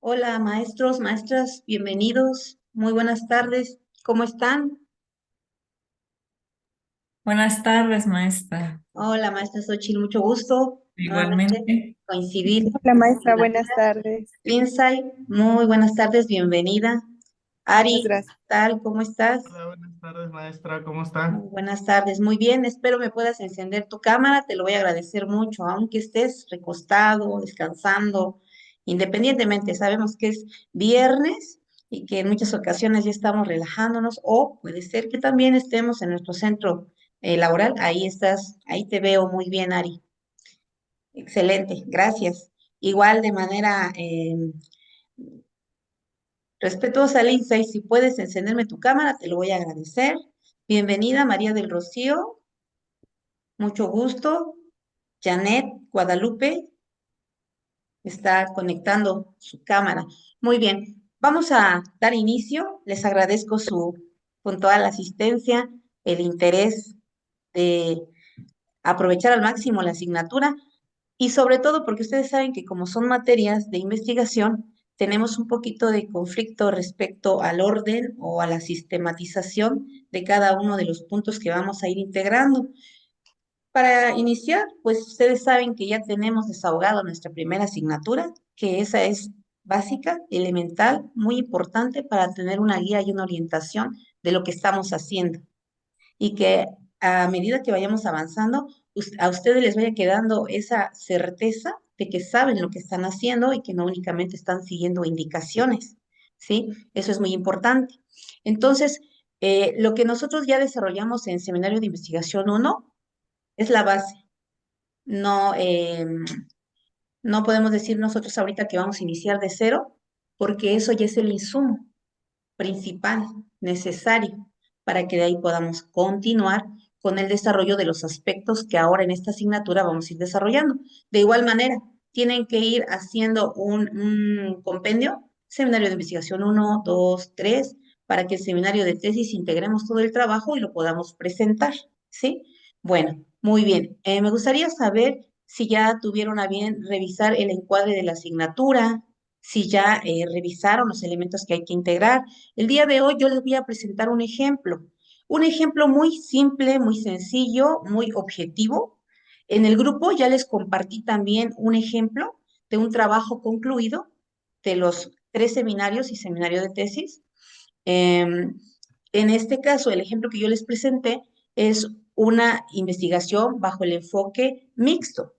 Hola, maestros, maestras, bienvenidos. Muy buenas tardes. ¿Cómo están? Buenas tardes, maestra. Hola, maestra Xochitl, mucho gusto nuevamente Igualmente. coincidir Hola en maestra, la buenas tardes. Insight. Muy buenas tardes, bienvenida. Muchas Ari, gracias. ¿qué tal? ¿Cómo estás? Hola, buenas tardes, maestra, ¿cómo está? Muy buenas tardes, muy bien. Espero me puedas encender tu cámara, te lo voy a agradecer mucho, aunque estés recostado, descansando, independientemente. Sabemos que es viernes y que en muchas ocasiones ya estamos relajándonos, o puede ser que también estemos en nuestro centro laboral. Ahí estás, ahí te veo muy bien, Ari. Excelente, gracias. Igual de manera respetuosa, Lindsay, si puedes encenderme tu cámara, te lo voy a agradecer. Bienvenida, María del Rocío. Mucho gusto. Janet Guadalupe está conectando su cámara. Muy bien, vamos a dar inicio. Les agradezco su puntual asistencia, el interés de aprovechar al máximo la asignatura y sobre todo porque ustedes saben que como son materias de investigación, tenemos un poquito de conflicto respecto al orden o a la sistematización de cada uno de los puntos que vamos a ir integrando. Para iniciar, pues ustedes saben que ya tenemos desahogado nuestra primera asignatura, que esa es básica, elemental, muy importante para tener una guía y una orientación de lo que estamos haciendo. Y que a medida que vayamos avanzando, a ustedes les vaya quedando esa certeza de que saben lo que están haciendo y que no únicamente están siguiendo indicaciones, ¿sí? Eso es muy importante. Entonces, lo que nosotros ya desarrollamos en Seminario de Investigación uno es la base. No, no podemos decir nosotros ahorita que vamos a iniciar de cero, porque eso ya es el insumo principal, necesario, para que de ahí podamos continuar con el desarrollo de los aspectos que ahora en esta asignatura vamos a ir desarrollando. De igual manera, tienen que ir haciendo un compendio, seminario de investigación uno, 2, 3, para que el seminario de tesis integremos todo el trabajo y lo podamos presentar, ¿sí? Bueno, muy bien. Me gustaría saber si ya tuvieron a bien revisar el encuadre de la asignatura, si ya revisaron los elementos que hay que integrar. El día de hoy yo les voy a presentar un ejemplo muy simple, muy sencillo, muy objetivo. En el grupo ya les compartí también un ejemplo de un trabajo concluido de los 3 seminarios y seminario de tesis. En este caso, el ejemplo que yo les presenté es una investigación bajo el enfoque mixto.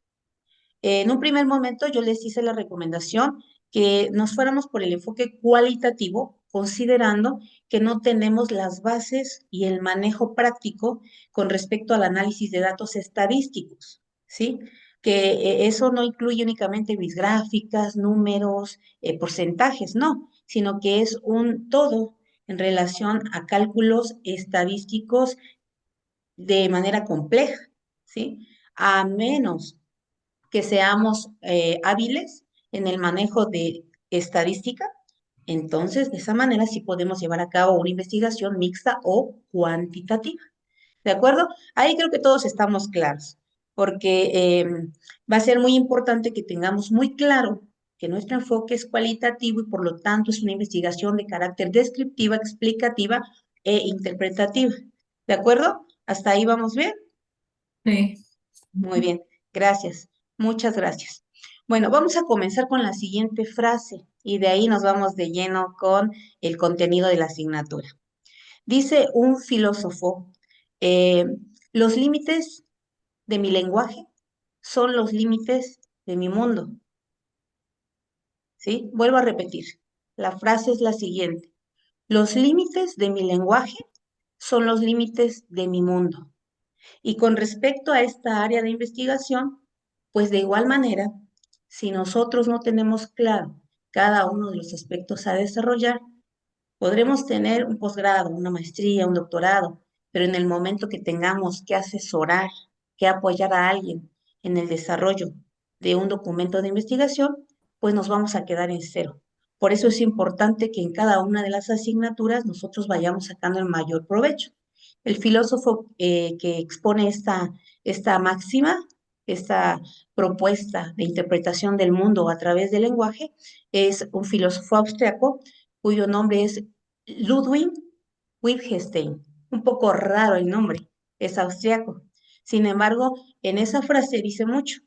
En un primer momento yo les hice la recomendación que nos fuéramos por el enfoque cualitativo, considerando que no tenemos las bases y el manejo práctico con respecto al análisis de datos estadísticos, ¿sí? Que eso no incluye únicamente mis gráficas, números, porcentajes, no, sino que es un todo en relación a cálculos estadísticos de manera compleja, ¿sí? A menos que seamos hábiles en el manejo de estadística, entonces de esa manera sí podemos llevar a cabo una investigación mixta o cuantitativa. ¿De acuerdo? Ahí creo que todos estamos claros, porque va a ser muy importante que tengamos muy claro que nuestro enfoque es cualitativo y por lo tanto es una investigación de carácter descriptiva, explicativa e interpretativa. ¿De acuerdo? ¿Hasta ahí vamos bien? Sí. Muy bien, gracias. Muchas gracias. Bueno, vamos a comenzar con la siguiente frase y de ahí nos vamos de lleno con el contenido de la asignatura. Dice un filósofo, eh, los límites de mi lenguaje son los límites de mi mundo. ¿Sí? Vuelvo a repetir. La frase es la siguiente. Los límites de mi lenguaje son los límites de mi mundo. Y con respecto a esta área de investigación, pues de igual manera, si nosotros no tenemos claro cada uno de los aspectos a desarrollar, podremos tener un posgrado, una maestría, un doctorado, pero en el momento que tengamos que asesorar, que apoyar a alguien en el desarrollo de un documento de investigación, pues nos vamos a quedar en cero. Por eso es importante que en cada una de las asignaturas nosotros vayamos sacando el mayor provecho. El filósofo que expone esta máxima esta propuesta de interpretación del mundo a través del lenguaje es un filósofo austriaco cuyo nombre es Ludwig Wittgenstein. Un poco raro el nombre, es austriaco. Sin embargo, en esa frase dice mucho,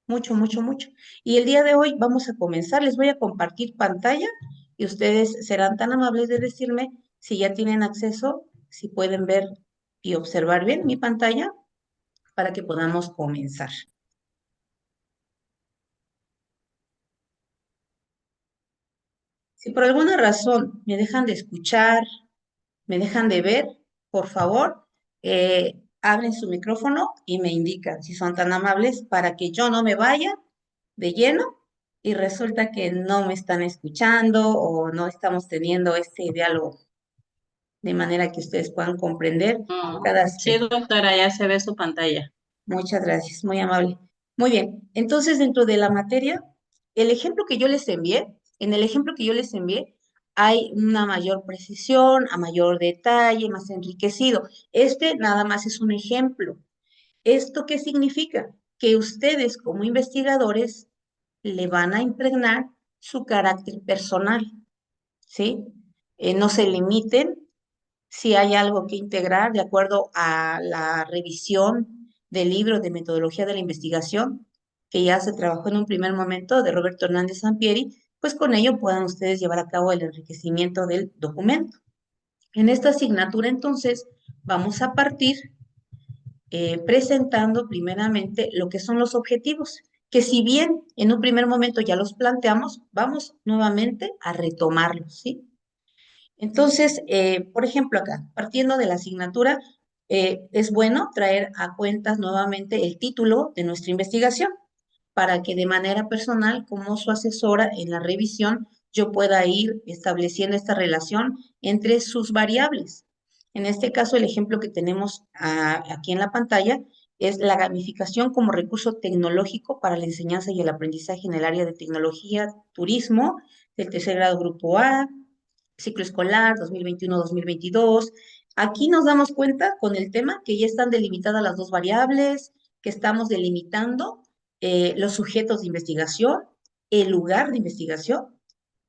mucho, mucho, mucho. Y el día de hoy vamos a comenzar. Les voy a compartir pantalla y ustedes serán tan amables de decirme si ya tienen acceso, si pueden ver y observar bien mi pantalla para que podamos comenzar. Si por alguna razón me dejan de escuchar, me dejan de ver, por favor, abren su micrófono y me indican si son tan amables para que yo no me vaya de lleno y resulta que no me están escuchando o no estamos teniendo este diálogo de manera que ustedes puedan comprender cada Sí, aspecto. doctora, ya se ve su pantalla. Muchas gracias, muy amable. Muy bien, entonces dentro de la materia, el ejemplo que yo les envié, en el ejemplo que yo les envié, hay una mayor precisión, a mayor detalle, más enriquecido. Este nada más es un ejemplo. ¿Esto qué significa? Que ustedes como investigadores le van a impregnar su carácter personal, ¿sí? No se limiten si hay algo que integrar de acuerdo a la revisión del libro de metodología de la investigación, que ya se trabajó en un primer momento de Roberto Hernández Sampieri, pues con ello puedan ustedes llevar a cabo el enriquecimiento del documento. En esta asignatura, entonces, vamos a partir presentando primeramente lo que son los objetivos, que si bien en un primer momento ya los planteamos, vamos nuevamente a retomarlos, ¿sí? Entonces, por ejemplo, acá, partiendo de la asignatura, es bueno traer a cuentas nuevamente el título de nuestra investigación para que de manera personal, como su asesora en la revisión, yo pueda ir estableciendo esta relación entre sus variables. En este caso, el ejemplo que tenemos aquí en la pantalla es la gamificación como recurso tecnológico para la enseñanza y el aprendizaje en el área de tecnología, turismo, del tercer grado grupo A, ciclo escolar 2021-2022. Aquí nos damos cuenta con el tema que ya están delimitadas las dos variables, que estamos delimitando los sujetos de investigación, el lugar de investigación,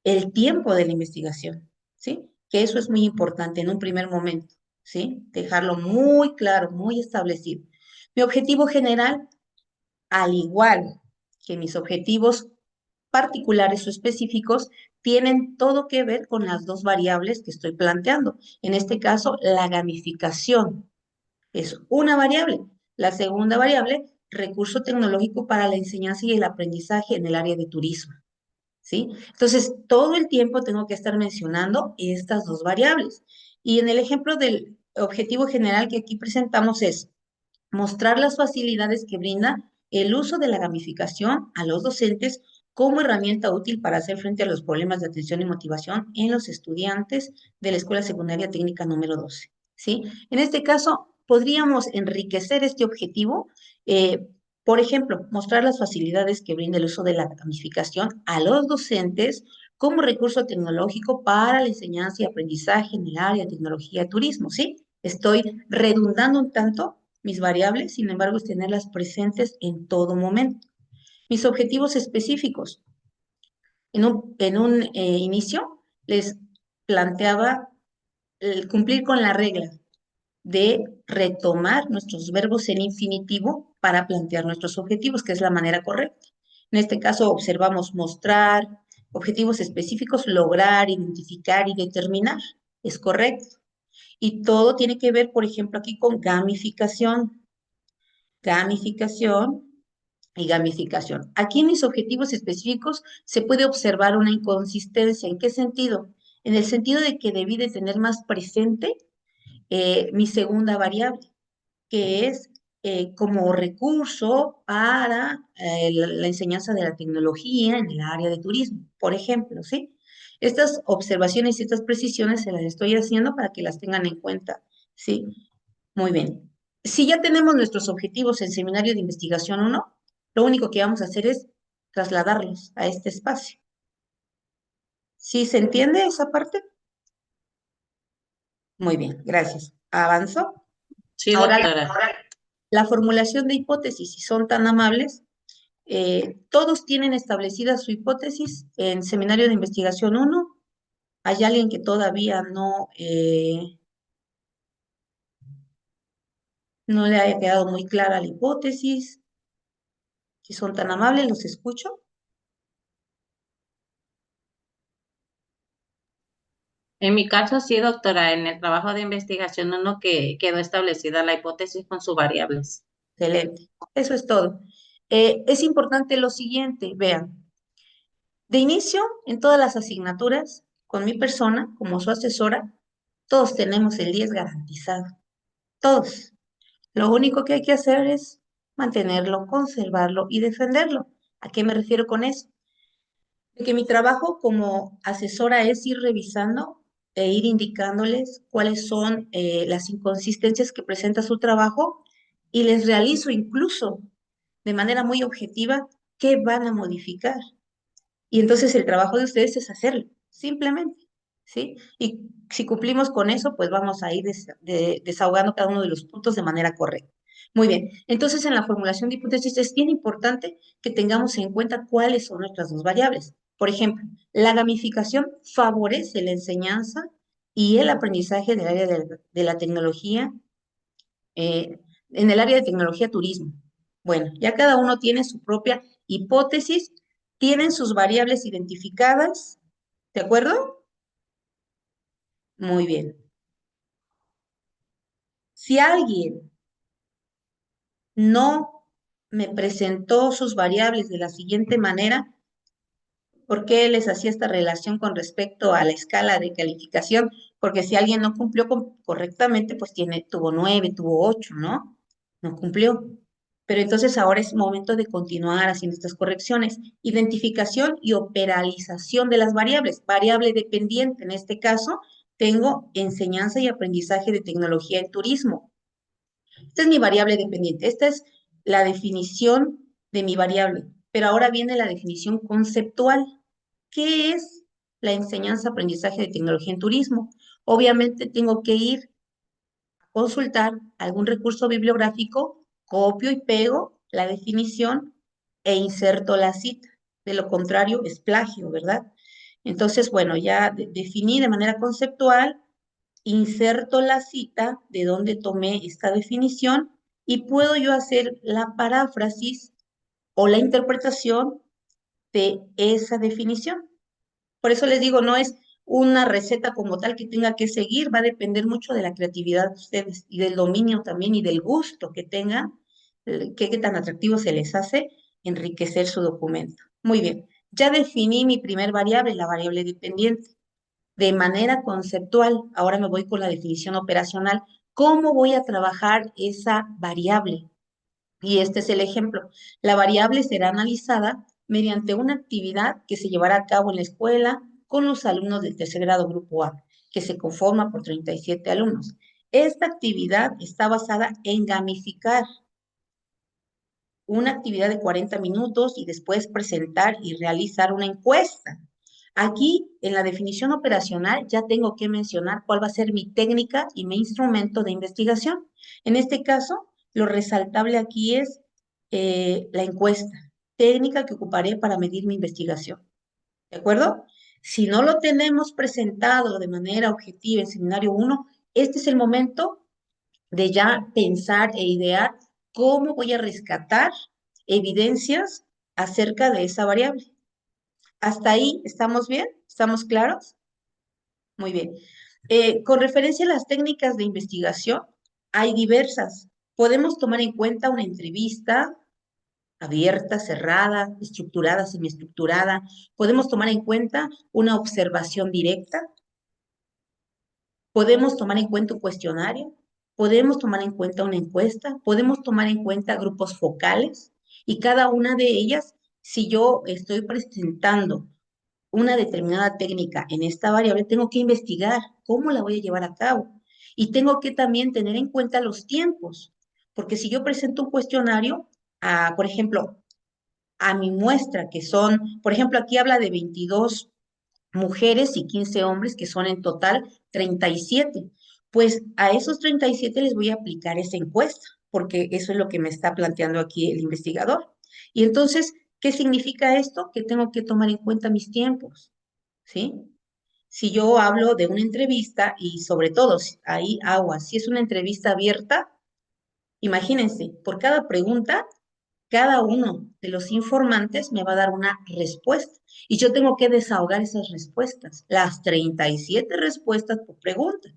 el tiempo de la investigación, ¿sí? Que eso es muy importante en un primer momento, ¿sí? Dejarlo muy claro, muy establecido. Mi objetivo general, al igual que mis objetivos particulares o específicos, tienen todo que ver con las dos variables que estoy planteando. En este caso, la gamificación es una variable. La segunda variable, recurso tecnológico para la enseñanza y el aprendizaje en el área de turismo. ¿Sí? Entonces, todo el tiempo tengo que estar mencionando estas dos variables. Y en el ejemplo del objetivo general que aquí presentamos es mostrar las facilidades que brinda el uso de la gamificación a los docentes como herramienta útil para hacer frente a los problemas de atención y motivación en los estudiantes de la Escuela Secundaria Técnica número 12. ¿Sí? En este caso, podríamos enriquecer este objetivo, por ejemplo, mostrar las facilidades que brinda el uso de la gamificación a los docentes como recurso tecnológico para la enseñanza y aprendizaje en el área de tecnología y turismo, ¿sí? Estoy redundando un tanto mis variables, sin embargo, es tenerlas presentes en todo momento. Mis objetivos específicos. En un inicio les planteaba cumplir con la regla de retomar nuestros verbos en infinitivo para plantear nuestros objetivos, que es la manera correcta. En este caso observamos mostrar, objetivos específicos, lograr, identificar y determinar. Es correcto. Y todo tiene que ver, por ejemplo, aquí con gamificación. Gamificación y gamificación. Aquí en mis objetivos específicos se puede observar una inconsistencia. ¿En qué sentido? En el sentido de que debí de tener más presente mi segunda variable, que es como recurso para la enseñanza de la tecnología en el área de turismo, por ejemplo, ¿sí? Estas observaciones y estas precisiones se las estoy haciendo para que las tengan en cuenta, ¿sí? Muy bien. Si ya tenemos nuestros objetivos en seminario de investigación 1, lo único que vamos a hacer es trasladarlos a este espacio. ¿Sí se entiende esa parte? Muy bien, gracias. Avanzo. Sí, Ahora, doctora. La formulación de hipótesis, si son tan amables, todos tienen establecida su hipótesis en Seminario de Investigación 1. ¿Hay alguien que todavía no le haya quedado muy clara la hipótesis? Si son tan amables, los escucho. En mi caso, sí, doctora, en el trabajo de investigación uno que quedó establecida la hipótesis con sus variables. Excelente. Eso es todo. Es importante lo siguiente, vean. De inicio, en todas las asignaturas, con mi persona como su asesora, todos tenemos el 10 garantizado. Todos. Lo único que hay que hacer es mantenerlo, conservarlo y defenderlo. ¿A qué me refiero con eso? De que mi trabajo como asesora es ir revisando e ir indicándoles cuáles son las inconsistencias que presenta su trabajo y les realizo incluso de manera muy objetiva qué van a modificar. Y entonces el trabajo de ustedes es hacerlo, simplemente, ¿sí? Y si cumplimos con eso, pues vamos a ir desahogando cada uno de los puntos de manera correcta. Muy bien, entonces en la formulación de hipótesis es bien importante que tengamos en cuenta cuáles son nuestras dos variables. Por ejemplo, la gamificación favorece la enseñanza y el aprendizaje en el área de la tecnología, en el área de tecnología turismo. Bueno, ya cada uno tiene su propia hipótesis, tienen sus variables identificadas, ¿de acuerdo? Muy bien. Si alguien no me presentó sus variables de la siguiente manera, ¿por qué les hacía esta relación con respecto a la escala de calificación? Porque si alguien no cumplió correctamente, pues tuvo 9, tuvo 8, ¿no? No cumplió. Pero entonces ahora es momento de continuar haciendo estas correcciones. Identificación y operalización de las variables. Variable dependiente, en este caso, tengo enseñanza y aprendizaje de tecnología en turismo. Esta es mi variable dependiente. Esta es la definición de mi variable. Pero ahora viene la definición conceptual. ¿Qué es la enseñanza-aprendizaje de tecnología en turismo? Obviamente tengo que ir a consultar algún recurso bibliográfico, copio y pego la definición e inserto la cita. De lo contrario, es plagio, ¿verdad? Entonces, bueno, ya definí de manera conceptual, inserto la cita de donde tomé esta definición y puedo yo hacer la paráfrasis o la interpretación de esa definición. Por eso les digo, no es una receta como tal que tenga que seguir, va a depender mucho de la creatividad de ustedes y del dominio también y del gusto que tengan, qué tan atractivo se les hace enriquecer su documento. Muy bien, ya definí mi primer variable, la variable dependiente. De manera conceptual, ahora me voy con la definición operacional. ¿Cómo voy a trabajar esa variable? Y este es el ejemplo. La variable será analizada mediante una actividad que se llevará a cabo en la escuela con los alumnos del tercer grado grupo A, que se conforma por 37 alumnos. Esta actividad está basada en gamificar una actividad de 40 minutos y después presentar y realizar una encuesta. Aquí, en la definición operacional, ya tengo que mencionar cuál va a ser mi técnica y mi instrumento de investigación. En este caso, lo resaltable aquí es la encuesta, técnica que ocuparé para medir mi investigación. ¿De acuerdo? Si no lo tenemos presentado de manera objetiva en seminario 1, este es el momento de ya pensar e idear cómo voy a rescatar evidencias acerca de esa variable. ¿Hasta ahí estamos bien? ¿Estamos claros? Muy bien. Con referencia a las técnicas de investigación, hay diversas. Podemos tomar en cuenta una entrevista abierta, cerrada, estructurada, semiestructurada. Podemos tomar en cuenta una observación directa. Podemos tomar en cuenta un cuestionario. Podemos tomar en cuenta una encuesta. Podemos tomar en cuenta grupos focales. Y cada una de ellas, si yo estoy presentando una determinada técnica en esta variable, tengo que investigar cómo la voy a llevar a cabo. Y tengo que también tener en cuenta los tiempos, porque si yo presento un cuestionario, por ejemplo, a mi muestra, que son, por ejemplo, aquí habla de 22 mujeres y 15 hombres, que son en total 37. Pues a esos 37 les voy a aplicar esa encuesta. porque eso es lo que me está planteando aquí el investigador. Y entonces, ¿qué significa esto? Que tengo que tomar en cuenta mis tiempos, ¿sí? Si yo hablo de una entrevista y sobre todo ahí agua, si es una entrevista abierta, imagínense, por cada pregunta, cada uno de los informantes me va a dar una respuesta y yo tengo que desahogar esas respuestas, las 37 respuestas por pregunta.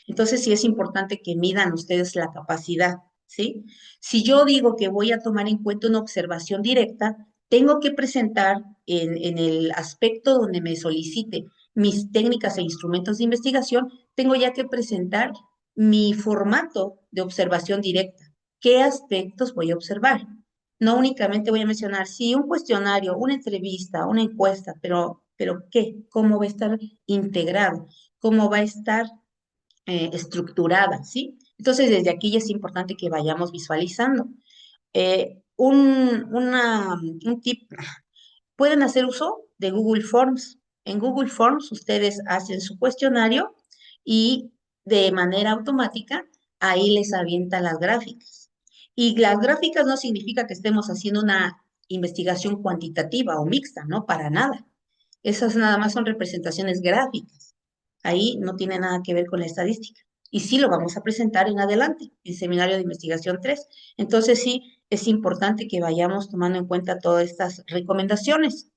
Entonces sí es importante que midan ustedes la capacidad, ¿sí? Si yo digo que voy a tomar en cuenta una observación directa, tengo que presentar en el aspecto donde me solicite mis técnicas e instrumentos de investigación, tengo ya que presentar mi formato de observación directa. ¿Qué aspectos voy a observar? No únicamente voy a mencionar, sí, un cuestionario, una entrevista, una encuesta, pero ¿qué? ¿Cómo va a estar integrado? ¿Cómo va a estar estructurada, ¿sí? Entonces, desde aquí ya es importante que vayamos visualizando. Un tip, pueden hacer uso de Google Forms. En Google Forms ustedes hacen su cuestionario y de manera automática ahí les avientan las gráficas. Y las gráficas no significa que estemos haciendo una investigación cuantitativa o mixta, no, para nada. Esas nada más son representaciones gráficas. Ahí no tiene nada que ver con la estadística. Y sí lo vamos a presentar en adelante, en Seminario de Investigación 3. Entonces sí es importante que vayamos tomando en cuenta todas estas recomendaciones.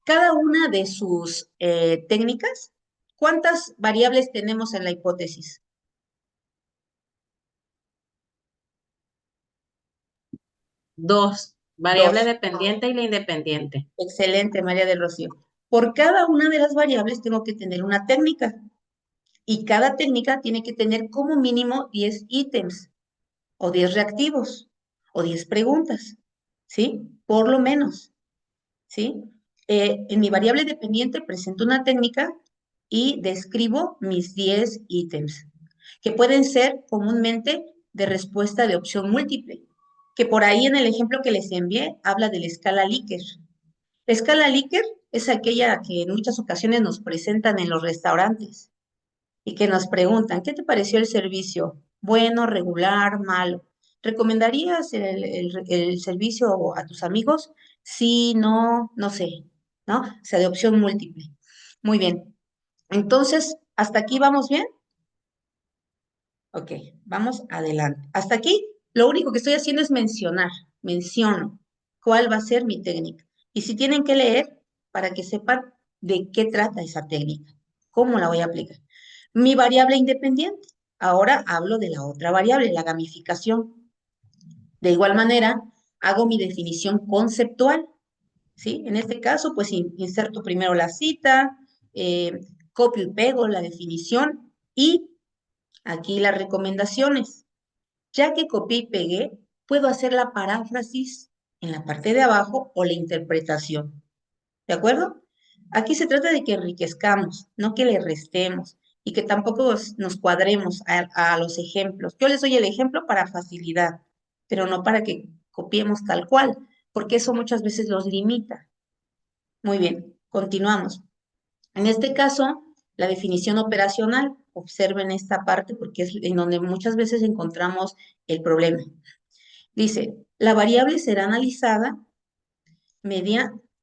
Cada una de sus técnicas, ¿cuántas variables tenemos en la hipótesis? Dos, variable Dos. dependiente y la independiente. Excelente, María del Rocío. Por cada una de las variables tengo que tener una técnica y cada técnica tiene que tener como mínimo 10 ítems o 10 reactivos o 10 preguntas, ¿sí? Por lo menos, ¿sí? En mi variable dependiente presento una técnica y describo mis 10 ítems, que pueden ser comúnmente de respuesta de opción múltiple, que por ahí en el ejemplo que les envié habla de la escala Likert. La escala Likert es aquella que en muchas ocasiones nos presentan en los restaurantes y que nos preguntan, ¿qué te pareció el servicio? Bueno, regular, malo. ¿Recomendarías el servicio a tus amigos? Sí, no, no sé, ¿no? O sea, de opción múltiple. Muy bien. Entonces, ¿hasta aquí vamos bien? Ok, vamos adelante. Hasta aquí, lo único que estoy haciendo es menciono cuál va a ser mi técnica. Y si tienen que leer para que sepan de qué trata esa técnica, cómo la voy a aplicar. Mi variable independiente. Ahora hablo de la otra variable, la gamificación. De igual manera, hago mi definición conceptual, ¿sí? En este caso, pues inserto primero la cita, eh, copio y pego la definición y aquí las recomendaciones. Ya que copié y pegué, puedo hacer la paráfrasis en la parte de abajo o la interpretación. ¿De acuerdo? Aquí se trata de que enriquezcamos, no que le restemos y que tampoco nos cuadremos a los ejemplos. Yo les doy el ejemplo para facilidad, pero no para que copiemos tal cual, porque eso muchas veces los limita. Muy bien, continuamos. En este caso, la definición operacional, observen esta parte porque es en donde muchas veces encontramos el problema. Dice, la variable será analizada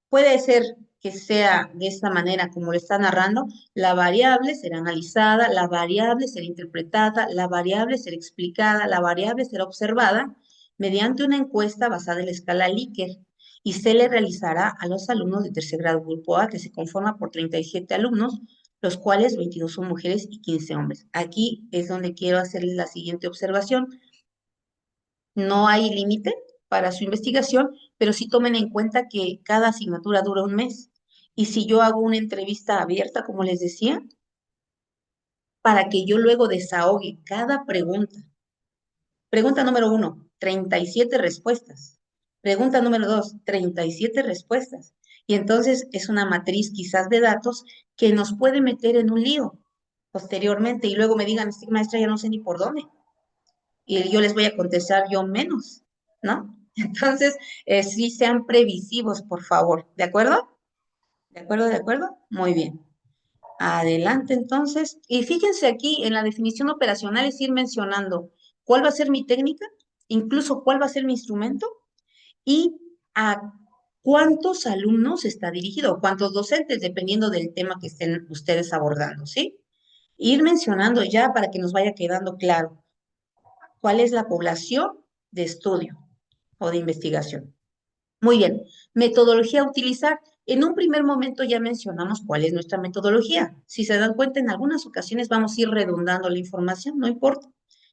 puede ser que sea de esta manera como lo está narrando, la variable será analizada, la variable será interpretada, la variable será explicada, la variable será observada mediante una encuesta basada en la escala Likert y se le realizará a los alumnos de tercer grado grupo A, que se conforma por 37 alumnos, los cuales 22 son mujeres y 15 hombres. Aquí es donde quiero hacerles la siguiente observación. No hay límite para su investigación, pero sí tomen en cuenta que cada asignatura dura un mes. Y si yo hago una entrevista abierta, como les decía, para que yo luego desahogue cada pregunta. Pregunta número 1, 37 respuestas. Pregunta número 2, 37 respuestas. Y entonces es una matriz quizás de datos que nos puede meter en un lío posteriormente y luego me digan, es que maestra, ya no sé ni por dónde. Y yo les voy a contestar yo menos, ¿no? Entonces, sí sean previsivos, por favor. ¿De acuerdo? ¿De acuerdo? ¿De acuerdo? Muy bien. Adelante, entonces. Y fíjense aquí, en la definición operacional es ir mencionando cuál va a ser mi técnica incluso cuál va a ser mi instrumento y a cuántos alumnos está dirigido, o cuántos docentes, dependiendo del tema que estén ustedes abordando, ¿sí? Ir mencionando ya para que nos vaya quedando claro cuál es la población de estudio o de investigación. Muy bien, metodología a utilizar. En un primer momento ya mencionamos cuál es nuestra metodología. Si se dan cuenta, en algunas ocasiones vamos a ir redundando la información, no importa,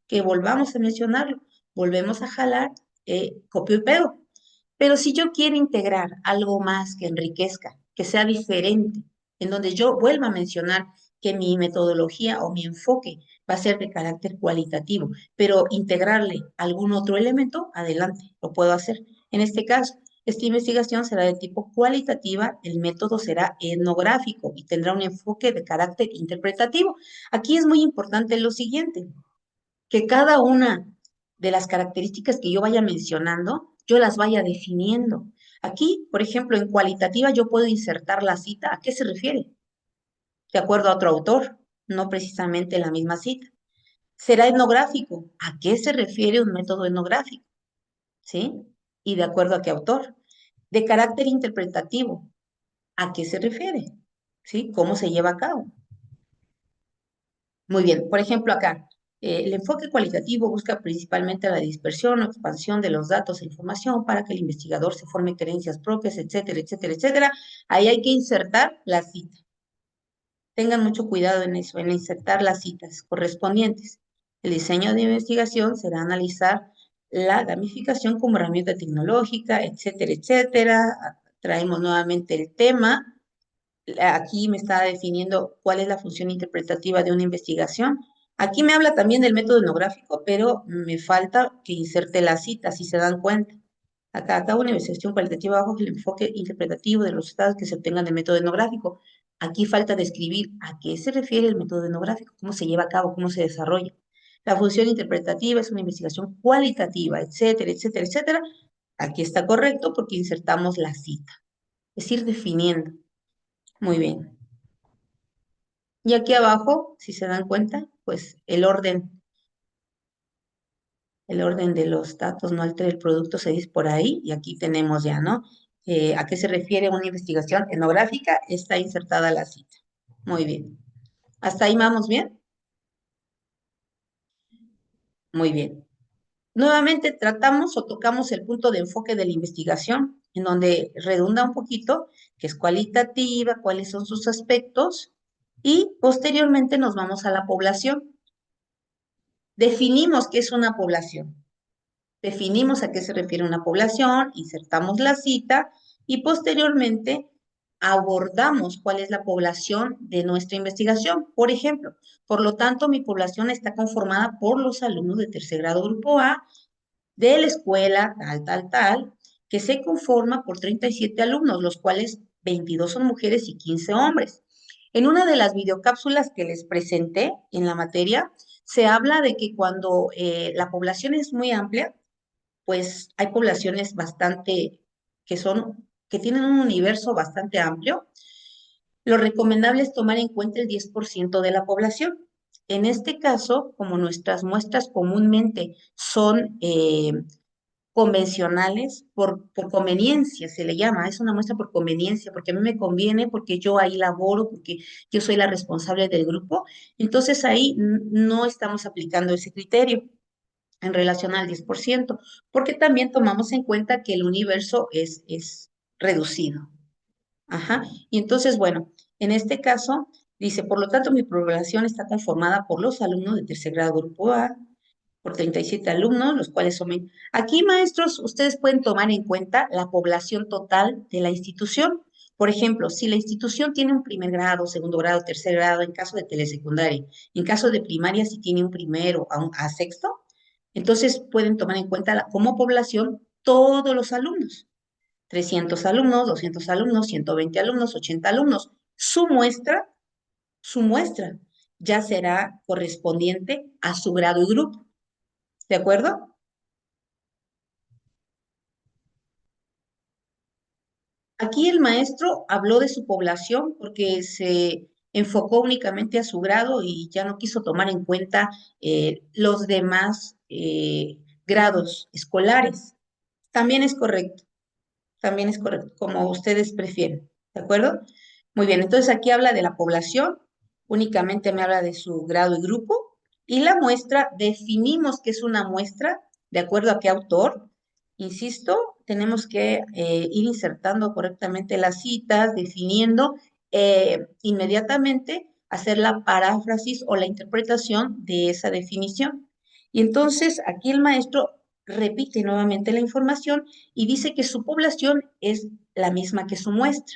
que volvamos a mencionarlo, volvemos a jalar, copio y pego. Pero si yo quiero integrar algo más que enriquezca, que sea diferente, en donde yo vuelva a mencionar que mi metodología o mi enfoque va a ser de carácter cualitativo, pero integrarle algún otro elemento, adelante, lo puedo hacer. En este caso, esta investigación será de tipo cualitativa, el método será etnográfico y tendrá un enfoque de carácter interpretativo. Aquí es muy importante lo siguiente, que cada una de las características que yo vaya mencionando, yo las vaya definiendo. Aquí, por ejemplo, en cualitativa yo puedo insertar la cita. ¿A qué se refiere? De acuerdo a otro autor, no precisamente la misma cita. Será etnográfico. ¿A qué se refiere un método etnográfico? ¿Sí? Y de acuerdo a qué autor. De carácter interpretativo. ¿A qué se refiere? ¿Sí? ¿Cómo se lleva a cabo? Muy bien, por ejemplo, acá, el enfoque cualitativo busca principalmente la dispersión o expansión de los datos e información para que el investigador se forme creencias propias, etcétera, etcétera, etcétera. Ahí hay que insertar la cita. Tengan mucho cuidado en eso, en insertar las citas correspondientes. El diseño de investigación será analizar la gamificación como herramienta tecnológica, etcétera, etcétera. Traemos nuevamente el tema. Aquí me está definiendo cuál es la función interpretativa de una investigación. Aquí me habla también del método etnográfico, pero me falta que inserte la cita, si se dan cuenta. Acá una investigación cualitativa bajo el enfoque interpretativo de los resultados que se obtengan del método etnográfico. Aquí falta describir a qué se refiere el método etnográfico, cómo se lleva a cabo, cómo se desarrolla. La función interpretativa es una investigación cualitativa, etcétera, etcétera, etcétera. Aquí está correcto porque insertamos la cita. Es ir definiendo. Muy bien. Y aquí abajo, si se dan cuenta, pues el orden de los datos no altere el producto, se dice por ahí, y aquí tenemos ya, ¿no? ¿A qué se refiere una investigación etnográfica? Está insertada la cita. Muy bien. ¿Hasta ahí vamos bien? Muy bien. Nuevamente tratamos o tocamos el punto de enfoque de la investigación, en donde redunda un poquito, que es cualitativa, cuáles son sus aspectos, y posteriormente nos vamos a la población. Definimos qué es una población. Definimos a qué se refiere una población, insertamos la cita y posteriormente abordamos cuál es la población de nuestra investigación. Por ejemplo, por lo tanto, mi población está conformada por los alumnos de tercer grado grupo A de la escuela tal, tal, tal, que se conforma por 37 alumnos, los cuales 22 son mujeres y 15 hombres. En una de las videocápsulas que les presenté en la materia, se habla de que cuando la población es muy amplia, pues hay poblaciones bastante que tienen un universo bastante amplio. Lo recomendable es tomar en cuenta el 10% de la población. En este caso, como nuestras muestras comúnmente son convencionales, por conveniencia se le llama, es una muestra por conveniencia, porque a mí me conviene, porque yo ahí laboro, porque yo soy la responsable del grupo, entonces ahí no estamos aplicando ese criterio en relación al 10%, porque también tomamos en cuenta que el universo es reducido. Ajá. Y entonces, bueno, en este caso, dice, por lo tanto, mi población está conformada por los alumnos de tercer grado grupo A, por 37 alumnos, los cuales son... Aquí, maestros, ustedes pueden tomar en cuenta la población total de la institución. Por ejemplo, si la institución tiene un primer grado, segundo grado, tercer grado, en caso de telesecundaria, en caso de primaria, si tiene un primero a sexto, entonces pueden tomar en cuenta como población todos los alumnos. 300 alumnos, 200 alumnos, 120 alumnos, 80 alumnos. Su muestra ya será correspondiente a su grado y grupo. ¿De acuerdo? Aquí el maestro habló de su población porque se enfocó únicamente a su grado y ya no quiso tomar en cuenta los demás grados escolares. También es correcto, como ustedes prefieren, ¿de acuerdo? Muy bien, entonces aquí habla de la población, únicamente me habla de su grado y grupo, y la muestra, definimos que es una muestra, de acuerdo a qué autor. Insisto, tenemos que ir insertando correctamente las citas, definiendo inmediatamente, hacer la paráfrasis o la interpretación de esa definición. Y entonces aquí el maestro repite nuevamente la información y dice que su población es la misma que su muestra.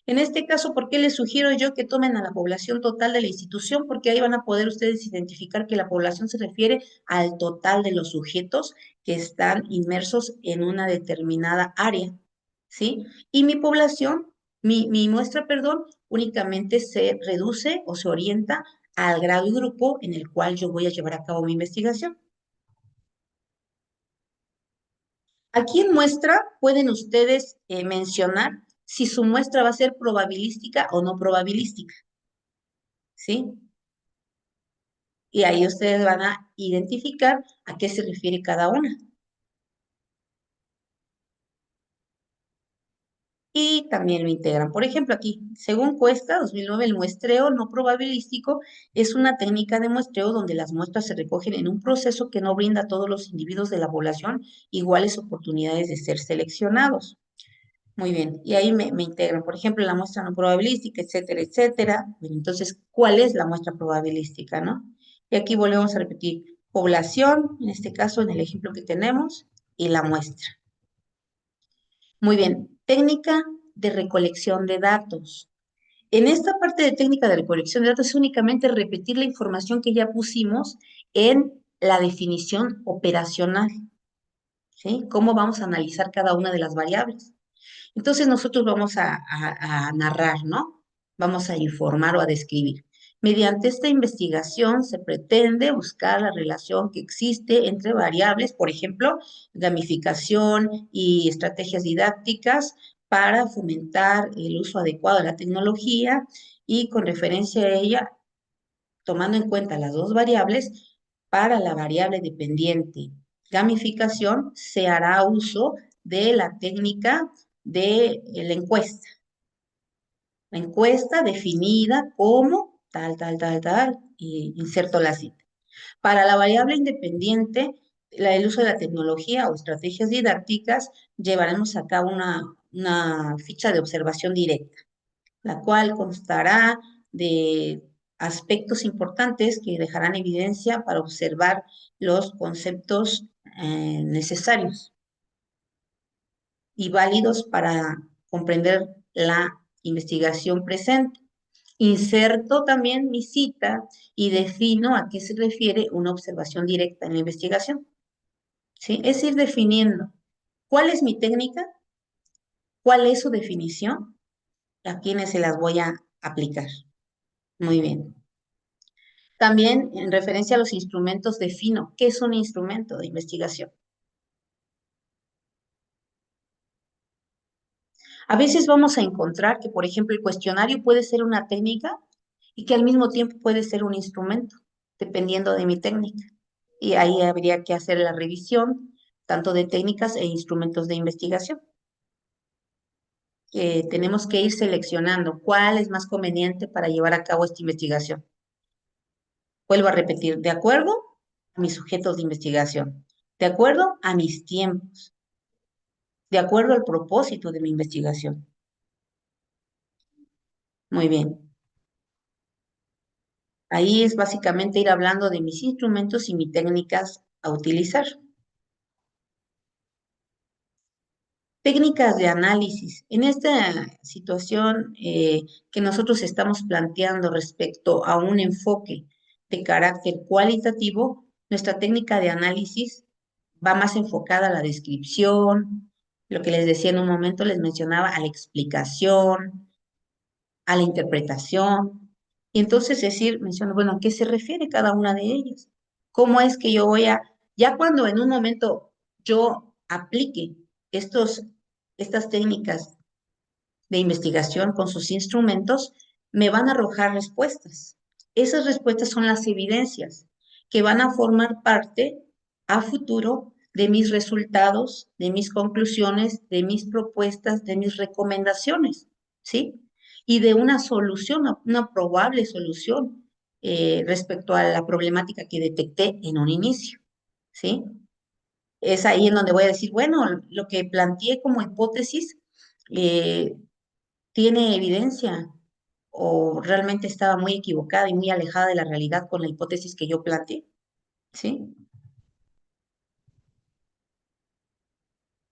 En este caso, ¿por qué les sugiero yo que tomen a la población total de la institución? Porque ahí van a poder ustedes identificar que la población se refiere al total de los sujetos que están inmersos en una determinada área, ¿sí? Y mi población, mi muestra, perdón, únicamente se reduce o se orienta al grado y grupo en el cual yo voy a llevar a cabo mi investigación. Aquí en muestra pueden ustedes mencionar si su muestra va a ser probabilística o no probabilística, ¿sí? Y ahí ustedes van a identificar a qué se refiere cada una. Y también lo integran. Por ejemplo, aquí, según Cuesta, 2009, el muestreo no probabilístico es una técnica de muestreo donde las muestras se recogen en un proceso que no brinda a todos los individuos de la población iguales oportunidades de ser seleccionados. Muy bien, y ahí me integran, por ejemplo, la muestra no probabilística, etcétera, etcétera. Bueno, entonces, ¿cuál es la muestra probabilística, no? Y aquí volvemos a repetir, población, en este caso, en el ejemplo que tenemos, y la muestra. Muy bien, técnica de recolección de datos. En esta parte de técnica de recolección de datos es únicamente repetir la información que ya pusimos en la definición operacional, ¿sí? ¿Cómo vamos a analizar cada una de las variables? Entonces nosotros vamos a narrar, ¿no? Vamos a informar o a describir. Mediante esta investigación se pretende buscar la relación que existe entre variables, por ejemplo, gamificación y estrategias didácticas para fomentar el uso adecuado de la tecnología y con referencia a ella, tomando en cuenta las dos variables, para la variable dependiente gamificación se hará uso de la técnica de la encuesta. La encuesta definida como tal, y inserto la cita. Para la variable independiente, el uso de la tecnología o estrategias didácticas, llevaremos a cabo una ficha de observación directa, la cual constará de aspectos importantes que dejarán evidencia para observar los conceptos necesarios y válidos para comprender la investigación presente. Inserto también mi cita y defino a qué se refiere una observación directa en la investigación, ¿sí? Es ir definiendo cuál es mi técnica, cuál es su definición, a quiénes se las voy a aplicar. Muy bien. También en referencia a los instrumentos defino qué es un instrumento de investigación. A veces vamos a encontrar que, por ejemplo, el cuestionario puede ser una técnica y que al mismo tiempo puede ser un instrumento, dependiendo de mi técnica. Y ahí habría que hacer la revisión tanto de técnicas e instrumentos de investigación. Tenemos que ir seleccionando cuál es más conveniente para llevar a cabo esta investigación. Vuelvo a repetir, de acuerdo a mis sujetos de investigación, de acuerdo a mis tiempos, de acuerdo al propósito de mi investigación. Muy bien. Ahí es básicamente ir hablando de mis instrumentos y mis técnicas a utilizar. Técnicas de análisis. En esta situación que nosotros estamos planteando respecto a un enfoque de carácter cualitativo, nuestra técnica de análisis va más enfocada a la descripción, lo que les decía en un momento, les mencionaba, a la explicación, a la interpretación. Y entonces decir, menciono, bueno, ¿a qué se refiere cada una de ellas? ¿Cómo es que yo voy a, ya cuando en un momento yo aplique estas técnicas de investigación con sus instrumentos, me van a arrojar respuestas? Esas respuestas son las evidencias que van a formar parte a futuro de mis resultados, de mis conclusiones, de mis propuestas, de mis recomendaciones, ¿sí? Y de una solución, una probable solución respecto a la problemática que detecté en un inicio, ¿sí? Es ahí en donde voy a decir, bueno, lo que planteé como hipótesis eh, tiene evidencia o realmente estaba muy equivocada y muy alejada de la realidad con la hipótesis que yo planteé, ¿sí?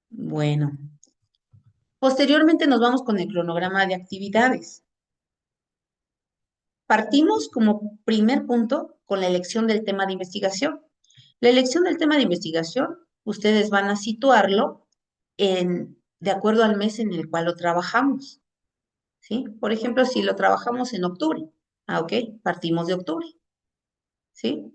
Bueno, posteriormente nos vamos con el cronograma de actividades. Partimos como primer punto con la elección del tema de investigación. La elección del tema de investigación, ustedes van a situarlo de acuerdo al mes en el cual lo trabajamos, ¿sí? Por ejemplo, si lo trabajamos en octubre, ok, partimos de octubre, ¿sí?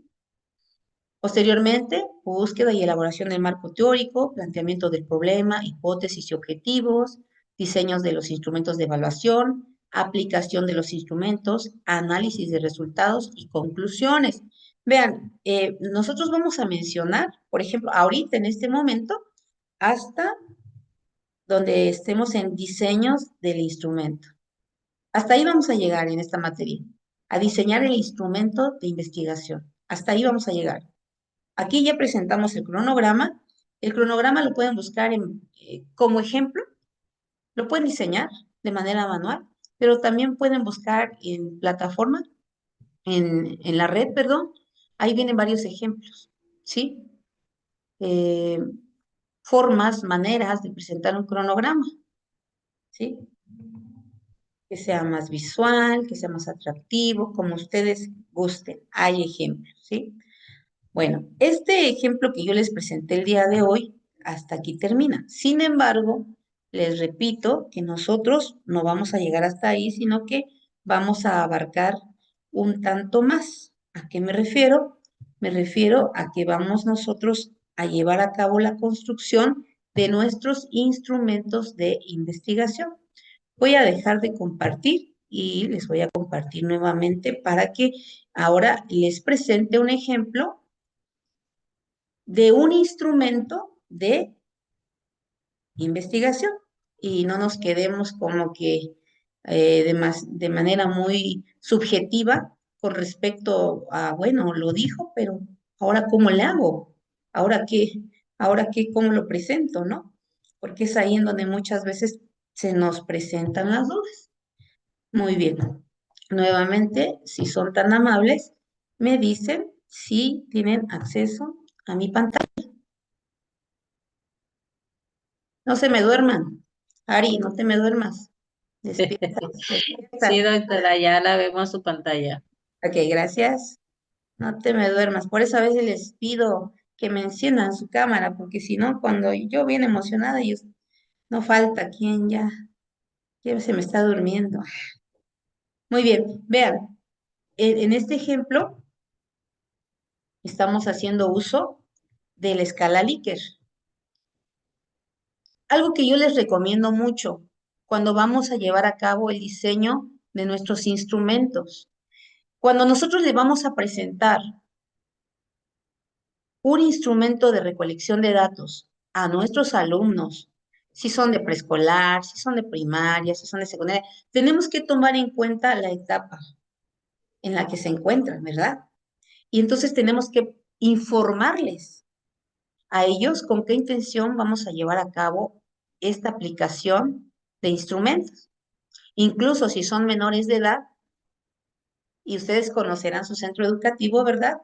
Posteriormente, búsqueda y elaboración del marco teórico, planteamiento del problema, hipótesis y objetivos, diseños de los instrumentos de evaluación, aplicación de los instrumentos, análisis de resultados y conclusiones. Vean, nosotros vamos a mencionar, por ejemplo, ahorita en este momento, hasta donde estemos en diseños del instrumento. Hasta ahí vamos a llegar en esta materia, a diseñar el instrumento de investigación. Hasta ahí vamos a llegar. Aquí ya presentamos el cronograma. El cronograma lo pueden buscar como ejemplo, lo pueden diseñar de manera manual, pero también pueden buscar en plataforma, en la red, perdón. Ahí vienen varios ejemplos, ¿sí? Eh, Formas, maneras de presentar un cronograma, ¿sí? Que sea más visual, que sea más atractivo, como ustedes gusten. Hay ejemplos, ¿sí? Bueno, este ejemplo que yo les presenté el día de hoy, hasta aquí termina. Sin embargo, les repito que nosotros no vamos a llegar hasta ahí, sino que vamos a abarcar un tanto más. ¿A qué me refiero? Me refiero a que vamos nosotros a llevar a cabo la construcción de nuestros instrumentos de investigación. Voy a dejar de compartir y les voy a compartir nuevamente para que ahora les presente un ejemplo de un instrumento de investigación y no nos quedemos como que de manera muy subjetiva con respecto a, bueno, lo dijo, pero ahora cómo le hago, ahora qué, cómo lo presento, ¿no? Porque es ahí en donde muchas veces se nos presentan las dudas. Muy bien. Nuevamente, si son tan amables, me dicen si tienen acceso a mi pantalla. No se me duerman. Ari, no te me duermas. Despierta, Sí, despierta. doctora, ya la vemos su pantalla. Ok, gracias. No te me duermas. Por eso a veces les pido que me enciendan su cámara, porque si no, cuando yo bien emocionada, ellos no falta quien ya se me está durmiendo. Muy bien, vean, en este ejemplo estamos haciendo uso de la escala Likert. Algo que yo les recomiendo mucho cuando vamos a llevar a cabo el diseño de nuestros instrumentos. Cuando nosotros le vamos a presentar un instrumento de recolección de datos a nuestros alumnos, si son de preescolar, si son de primaria, si son de secundaria, tenemos que tomar en cuenta la etapa en la que se encuentran, ¿verdad? Y entonces tenemos que informarles a ellos con qué intención vamos a llevar a cabo esta aplicación de instrumentos. Incluso si son menores de edad, y ustedes conocerán su centro educativo, ¿verdad?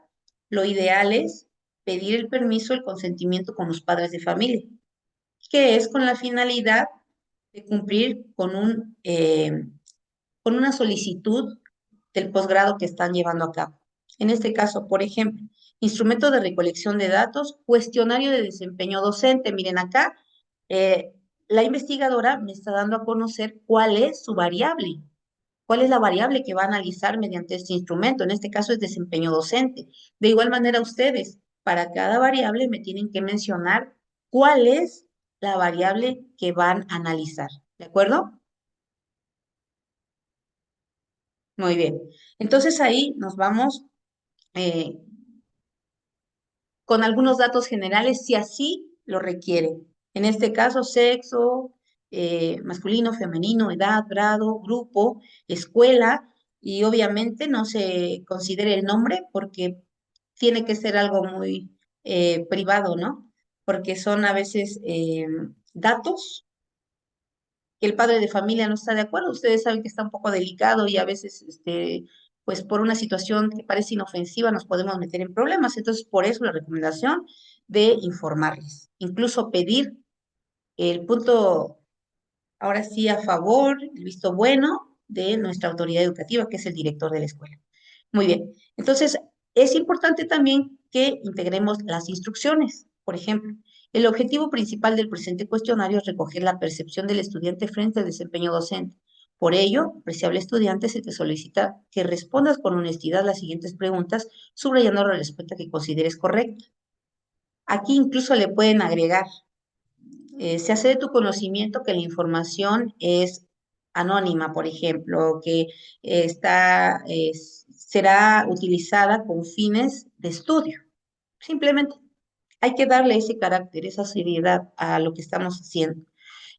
Lo ideal es pedir el permiso, el consentimiento con los padres de familia, que es con la finalidad de cumplir con una solicitud del posgrado que están llevando a cabo. En este caso, por ejemplo, instrumento de recolección de datos, cuestionario de desempeño docente. Miren acá, eh, la investigadora me está dando a conocer cuál es su variable. ¿Cuál es la variable que va a analizar mediante este instrumento? En este caso es desempeño docente. De igual manera, ustedes, para cada variable me tienen que mencionar cuál es la variable que van a analizar. ¿De acuerdo? Muy bien. Entonces ahí nos vamos eh, con algunos datos generales si así lo requieren. En este caso, sexo, masculino, femenino, edad, grado, grupo, escuela, y obviamente no se considere el nombre porque tiene que ser algo muy privado, ¿no? Porque son a veces datos que el padre de familia no está de acuerdo. Ustedes saben que está un poco delicado y a veces, pues por una situación que parece inofensiva nos podemos meter en problemas. Entonces, por eso la recomendación de informarles, incluso pedir el punto, ahora sí, a favor, el visto bueno de nuestra autoridad educativa, que es el director de la escuela. Muy bien. Entonces, es importante también que integremos las instrucciones. Por ejemplo, el objetivo principal del presente cuestionario es recoger la percepción del estudiante frente al desempeño docente. Por ello, apreciable estudiante, se te solicita que respondas con honestidad las siguientes preguntas, subrayando la respuesta que consideres correcta. Aquí incluso le pueden agregar, se hace de tu conocimiento que la información es anónima, por ejemplo, que será utilizada con fines de estudio. Simplemente hay que darle ese carácter, esa seriedad a lo que estamos haciendo.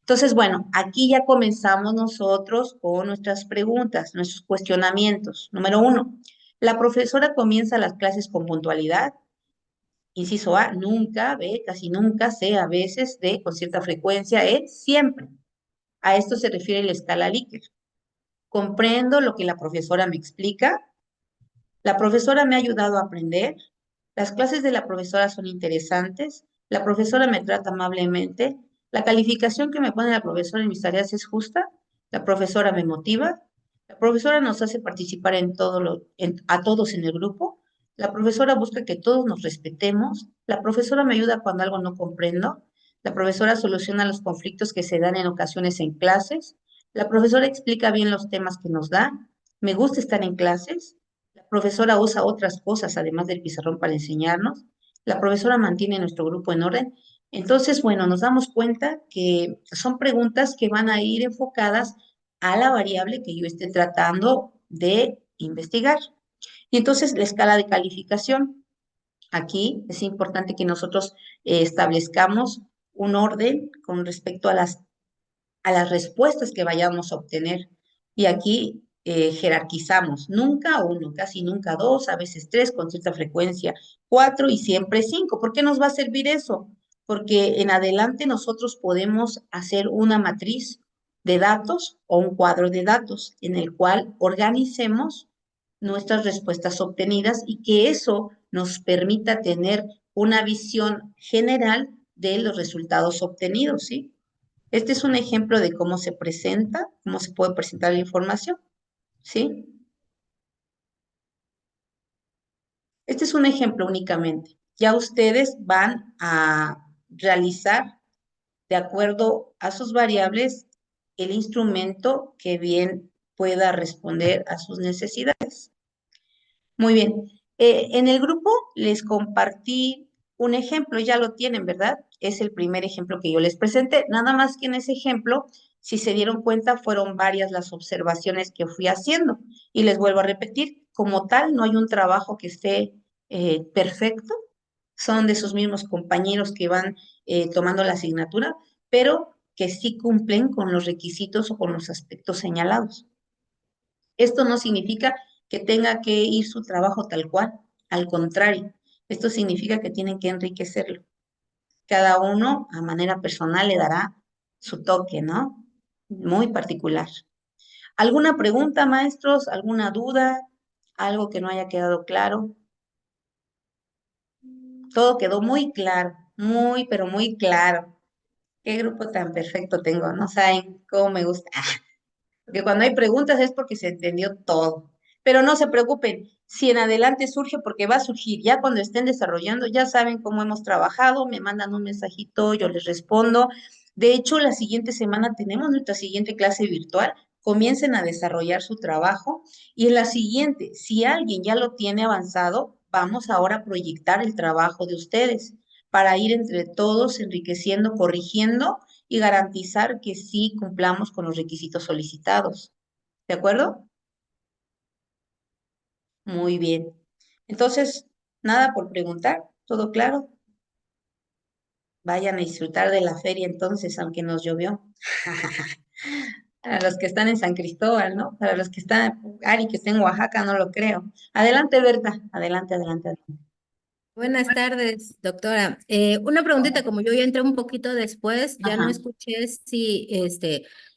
Entonces, bueno, aquí ya comenzamos nosotros con nuestras preguntas, nuestros cuestionamientos. Número 1, la profesora comienza las clases con puntualidad. Inciso A, nunca; B, casi nunca; C, a veces; D, con cierta frecuencia; E, siempre. A esto se refiere la escala Likert. Comprendo lo que la profesora me explica. La profesora me ha ayudado a aprender. Las clases de la profesora son interesantes. La profesora me trata amablemente. La calificación que me pone la profesora en mis tareas es justa. La profesora me motiva. La profesora nos hace participar a todos en el grupo. La profesora busca que todos nos respetemos. La profesora me ayuda cuando algo no comprendo. La profesora soluciona los conflictos que se dan en ocasiones en clases. La profesora explica bien los temas que nos da. Me gusta estar en clases. La profesora usa otras cosas además del pizarrón para enseñarnos. La profesora mantiene nuestro grupo en orden. Entonces, bueno, nos damos cuenta que son preguntas que van a ir enfocadas a la variable que yo esté tratando de investigar. Y entonces la escala de calificación. Aquí es importante que nosotros establezcamos un orden con respecto a las respuestas que vayamos a obtener. Y aquí jerarquizamos, nunca uno, casi nunca dos, a veces tres, con cierta frecuencia cuatro y siempre cinco. ¿Por qué nos va a servir eso? Porque en adelante nosotros podemos hacer una matriz de datos o un cuadro de datos en el cual organicemos nuestras respuestas obtenidas y que eso nos permita tener una visión general de los resultados obtenidos, ¿sí? Este es un ejemplo de cómo se presenta, cómo se puede presentar la información, ¿sí? Este es un ejemplo únicamente. Ya ustedes van a realizar, de acuerdo a sus variables, el instrumento que bien pueda responder a sus necesidades. Muy bien. En el grupo les compartí un ejemplo, ya lo tienen, ¿verdad? Es el primer ejemplo que yo les presenté. Nada más que en ese ejemplo, si se dieron cuenta, fueron varias las observaciones que fui haciendo. Y les vuelvo a repetir, como tal, no hay un trabajo que esté perfecto. Son de sus mismos compañeros que van tomando la asignatura, pero que sí cumplen con los requisitos o con los aspectos señalados. Esto no significa que tenga que ir su trabajo tal cual, al contrario, esto significa que tienen que enriquecerlo. Cada uno a manera personal le dará su toque, ¿no? Muy particular. ¿Alguna pregunta, maestros? ¿Alguna duda? ¿Algo que no haya quedado claro? Todo quedó muy claro, muy, pero muy claro. Qué grupo tan perfecto tengo, no saben cómo me gusta. Porque cuando hay preguntas es porque se entendió todo. Pero no se preocupen, si en adelante surge, porque va a surgir, ya cuando estén desarrollando, ya saben cómo hemos trabajado, me mandan un mensajito, yo les respondo. De hecho, la siguiente semana tenemos nuestra siguiente clase virtual. Comiencen a desarrollar su trabajo y en la siguiente, si alguien ya lo tiene avanzado, vamos ahora a proyectar el trabajo de ustedes para ir entre todos enriqueciendo, corrigiendo y garantizar que sí cumplamos con los requisitos solicitados. ¿De acuerdo? Muy bien. Entonces, nada por preguntar. ¿Todo claro? Vayan a disfrutar de la feria entonces, aunque nos llovió. Para los que están en San Cristóbal, ¿no? Para los que están, Ari, que está en Oaxaca, no lo creo. Adelante, Berta. Adelante, adelante, adelante. Buenas tardes, doctora. Una preguntita, como yo ya entré un poquito después, ya no Ajá. escuché si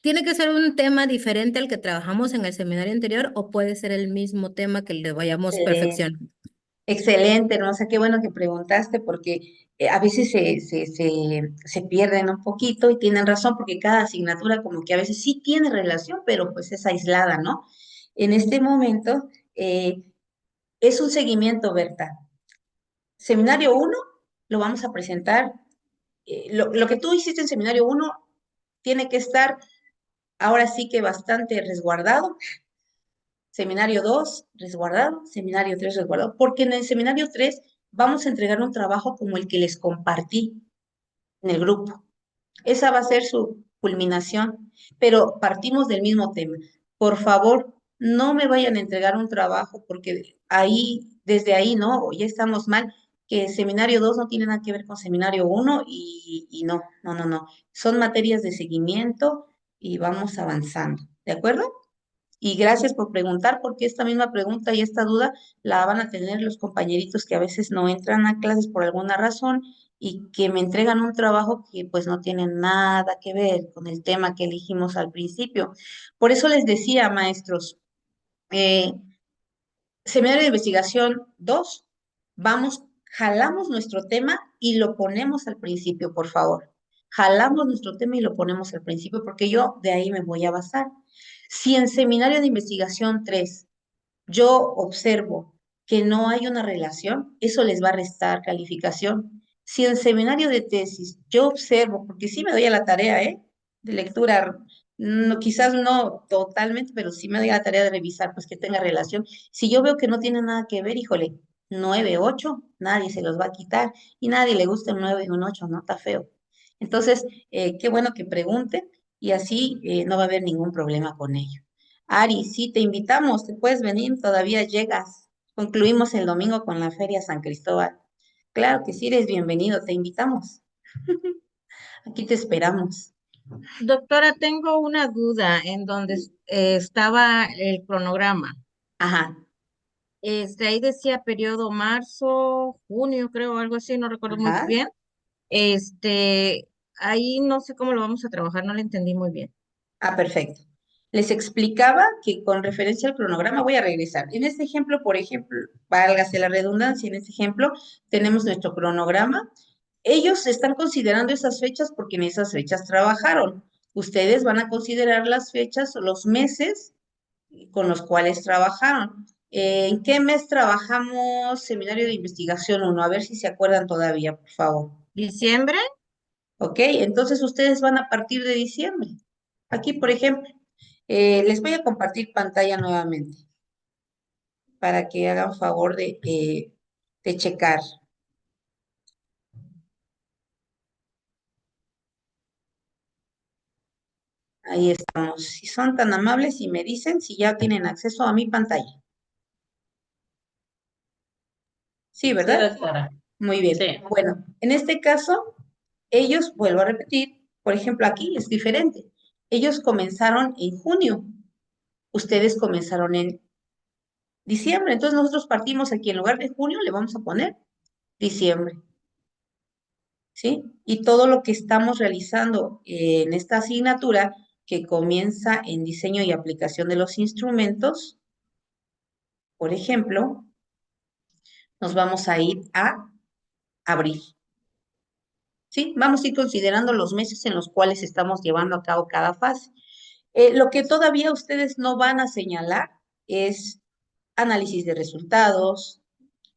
tiene que ser un tema diferente al que trabajamos en el seminario anterior o puede ser el mismo tema que le vayamos Excelente. perfeccionando. Excelente, hermosa, qué bueno que preguntaste porque a veces se pierden un poquito y tienen razón porque cada asignatura como que a veces sí tiene relación, pero pues es aislada, ¿no? En este momento es un seguimiento, Berta. Seminario uno lo vamos a presentar. Lo que tú hiciste en seminario uno tiene que estar ahora sí que bastante resguardado. Seminario 2 resguardado, seminario 3 resguardado, porque en el seminario 3 vamos a entregar un trabajo como el que les compartí en el grupo. Esa va a ser su culminación, pero partimos del mismo tema. Por favor, no me vayan a entregar un trabajo porque ahí, desde ahí, ¿no? Ya estamos mal, que seminario 2 no tiene nada que ver con seminario 1 y no, no, no, no. Son materias de seguimiento y vamos avanzando, ¿de acuerdo? Y gracias por preguntar, porque esta misma pregunta y esta duda la van a tener los compañeritos que a veces no entran a clases por alguna razón y que me entregan un trabajo que pues no tiene nada que ver con el tema que elegimos al principio. Por eso les decía, maestros, eh, seminario de investigación 2 vamos, jalamos nuestro tema y lo ponemos al principio, por favor. Jalamos nuestro tema y lo ponemos al principio porque yo de ahí me voy a basar. Si en seminario de investigación 3 yo observo que no hay una relación, eso les va a restar calificación. Si en seminario de tesis yo observo, porque sí me doy a la tarea, ¿eh? De lectura, no, quizás no totalmente, pero sí me doy a la tarea de revisar, pues que tenga relación. Si yo veo que no tiene nada que ver, híjole, 9 8 nadie se los va a quitar y nadie le gusta un 9 y un 8 no está feo. Entonces, qué bueno que pregunten y así no va a haber ningún problema con ello. Ari, sí, te invitamos, te puedes venir, todavía llegas. Concluimos el domingo con la Feria San Cristóbal. Claro que sí, eres bienvenido, te invitamos. Aquí te esperamos. Doctora, tengo una duda en donde estaba el cronograma. Ajá, Ahí decía periodo marzo, junio, creo, algo así, no recuerdo muy ajá. bien. Este, ahí no sé cómo lo vamos a trabajar, no lo entendí muy bien. Ah, perfecto. Les explicaba que con referencia al cronograma voy a regresar. En este ejemplo, por ejemplo, válgase la redundancia, en este ejemplo tenemos nuestro cronograma. Ellos están considerando esas fechas porque en esas fechas trabajaron. Ustedes van a considerar las fechas o los meses con los cuales trabajaron. ¿En qué mes trabajamos Seminario de Investigación uno? A ver si se acuerdan todavía, por favor. ¿Diciembre? ¿Ok? Entonces ustedes van a partir de diciembre. Aquí, por ejemplo, les voy a compartir pantalla nuevamente para que hagan favor de checar. Ahí estamos. Si son tan amables y me dicen si ya tienen acceso a mi pantalla. Sí, Sí, ¿verdad? doctora. Muy bien. Sí. Bueno, en este caso, ellos, vuelvo a repetir, por ejemplo, aquí es diferente. Ellos comenzaron en junio, ustedes comenzaron en diciembre, entonces nosotros partimos aquí en lugar de junio, le vamos a poner diciembre, ¿sí? Y todo lo que estamos realizando en esta asignatura que comienza en diseño y aplicación de los instrumentos, por ejemplo, nos vamos a ir a abril. ¿Sí? Vamos a ir considerando los meses en los cuales estamos llevando a cabo cada fase. Lo que todavía ustedes no van a señalar es análisis de resultados,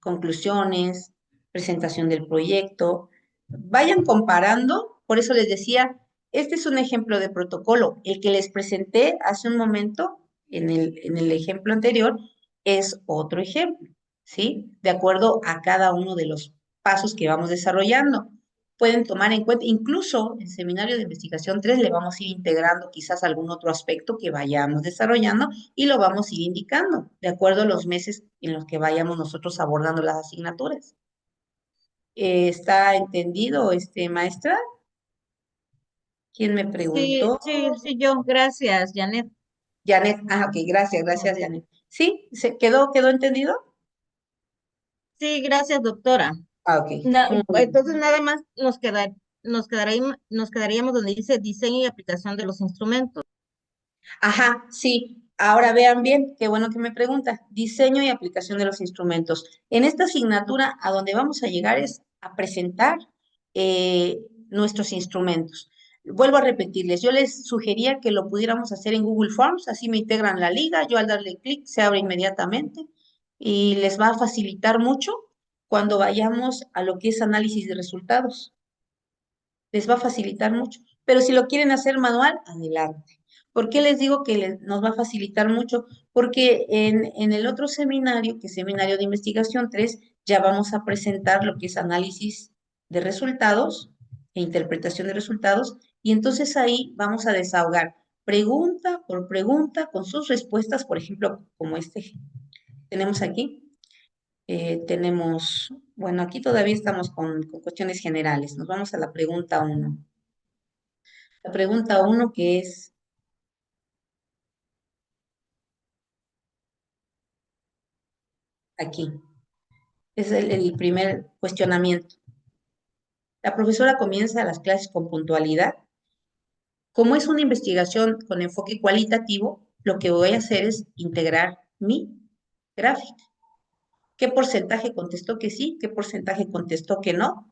conclusiones, presentación del proyecto. Vayan comparando, por eso les decía, este es un ejemplo de protocolo. El que les presenté hace un momento en el ejemplo anterior es otro ejemplo, ¿sí? De acuerdo a cada uno de los pasos que vamos desarrollando. Pueden tomar en cuenta, incluso en seminario de investigación 3 le vamos a ir integrando quizás algún otro aspecto que vayamos desarrollando y lo vamos a ir indicando de acuerdo a los meses en los que vayamos nosotros abordando las asignaturas. ¿Está entendido, maestra? ¿Quién me Sí, preguntó? sí, yo. Gracias, Janet. Janet. Ah, ok, gracias, Janet. ¿Sí? ¿Se quedó entendido? Sí, gracias, doctora. Ah, ok. Muy bien. Entonces nada más nos quedaríamos donde dice diseño y aplicación de los instrumentos. Ajá, sí. Ahora vean bien, qué bueno que me pregunta. Diseño y aplicación de los instrumentos. En esta asignatura, a donde vamos a llegar es a presentar nuestros instrumentos. Vuelvo a repetirles, yo les sugería que lo pudiéramos hacer en Google Forms, así me integran la liga, yo al darle clic se abre inmediatamente y les va a facilitar mucho cuando vayamos a lo que es análisis de resultados. Les va a facilitar mucho. Pero si lo quieren hacer manual, adelante. ¿Por qué les digo que nos va a facilitar mucho? Porque en el otro seminario, que es Seminario de Investigación 3, ya vamos a presentar lo que es análisis de resultados e interpretación de resultados, y entonces ahí vamos a desahogar pregunta por pregunta con sus respuestas, por ejemplo, como tenemos aquí. Bueno, aquí todavía estamos con cuestiones generales. Nos vamos a la pregunta 1. La pregunta 1 que es aquí. Es el primer cuestionamiento. La profesora comienza las clases con puntualidad. Como es una investigación con enfoque cualitativo, lo que voy a hacer es integrar mi gráfica. ¿Qué porcentaje contestó que sí? ¿Qué porcentaje contestó que no?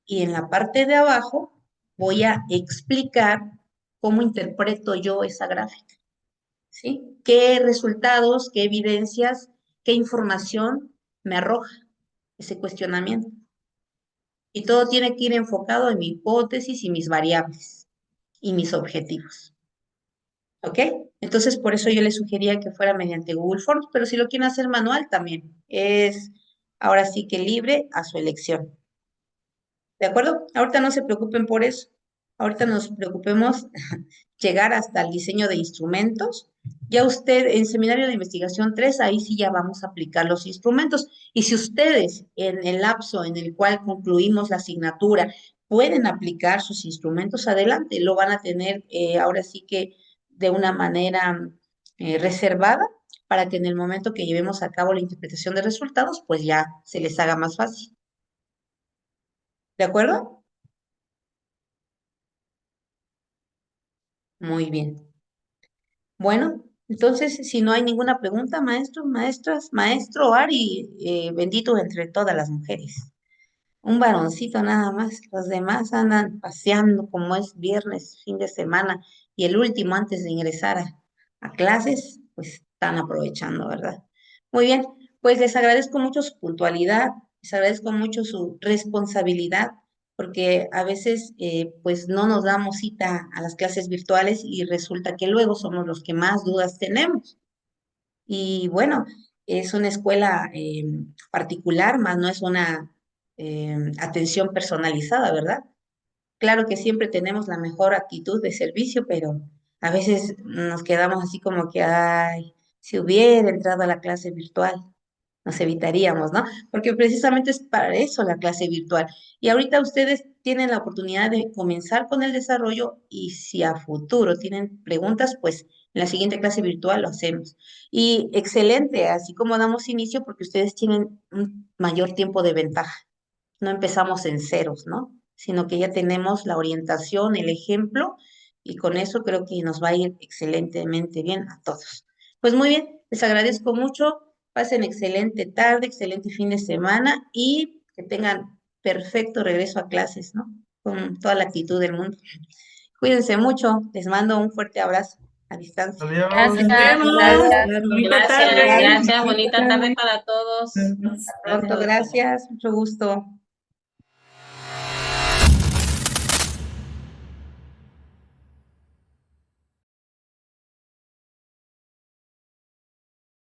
Y en la parte de abajo voy a explicar cómo interpreto yo esa gráfica. ¿Sí? ¿Qué resultados, qué evidencias, qué información me arroja ese cuestionamiento? Y todo tiene que ir enfocado en mi hipótesis y mis variables y mis objetivos. ¿Ok? Entonces, por eso yo les sugería que fuera mediante Google Forms, pero si lo quieren hacer manual también, es ahora sí que libre a su elección. ¿De acuerdo? Ahorita no se preocupen por eso. Ahorita nos preocupemos llegar hasta el diseño de instrumentos. Ya usted en Seminario de Investigación 3, ahí sí ya vamos a aplicar los instrumentos. Y si ustedes en el lapso en el cual concluimos la asignatura pueden aplicar sus instrumentos, adelante, lo van a tener ahora sí que de una manera reservada para que en el momento que llevemos a cabo la interpretación de resultados, pues ya se les haga más fácil. ¿De acuerdo? Muy bien. Bueno, entonces, si no hay ninguna pregunta, maestros, maestras, maestro Ari, bendito entre todas las mujeres. Un varoncito nada más, los demás andan paseando como es viernes, fin de semana, y el último antes de ingresar a clases, pues están aprovechando, ¿verdad? Muy bien, pues les agradezco mucho su puntualidad, les agradezco mucho su responsabilidad, porque a veces pues no nos damos cita a las clases virtuales y resulta que luego somos los que más dudas tenemos. Y bueno, es una escuela particular, más no es una atención personalizada, ¿verdad? Claro que siempre tenemos la mejor actitud de servicio, pero a veces nos quedamos así como que, ay, si hubiera entrado a la clase virtual, nos evitaríamos, ¿no? Porque precisamente es para eso la clase virtual. Y ahorita ustedes tienen la oportunidad de comenzar con el desarrollo y si a futuro tienen preguntas, pues en la siguiente clase virtual lo hacemos. Y excelente, así como damos inicio, porque ustedes tienen un mayor tiempo de ventaja. No empezamos en ceros, ¿no? Sino que ya tenemos la orientación, el ejemplo, y con eso creo que nos va a ir excelentemente bien a todos. Pues muy bien, les agradezco mucho. Pasen excelente tarde, excelente fin de semana y que tengan perfecto regreso a clases, ¿no? Con toda la actitud del mundo. Cuídense mucho, les mando un fuerte abrazo a distancia. Adiós. Nos Gracias, vemos. Gracias. Bonita gracias, tarde. gracias, bonita tarde para todos. Gracias. Pronto, Gracias. gracias, mucho gusto.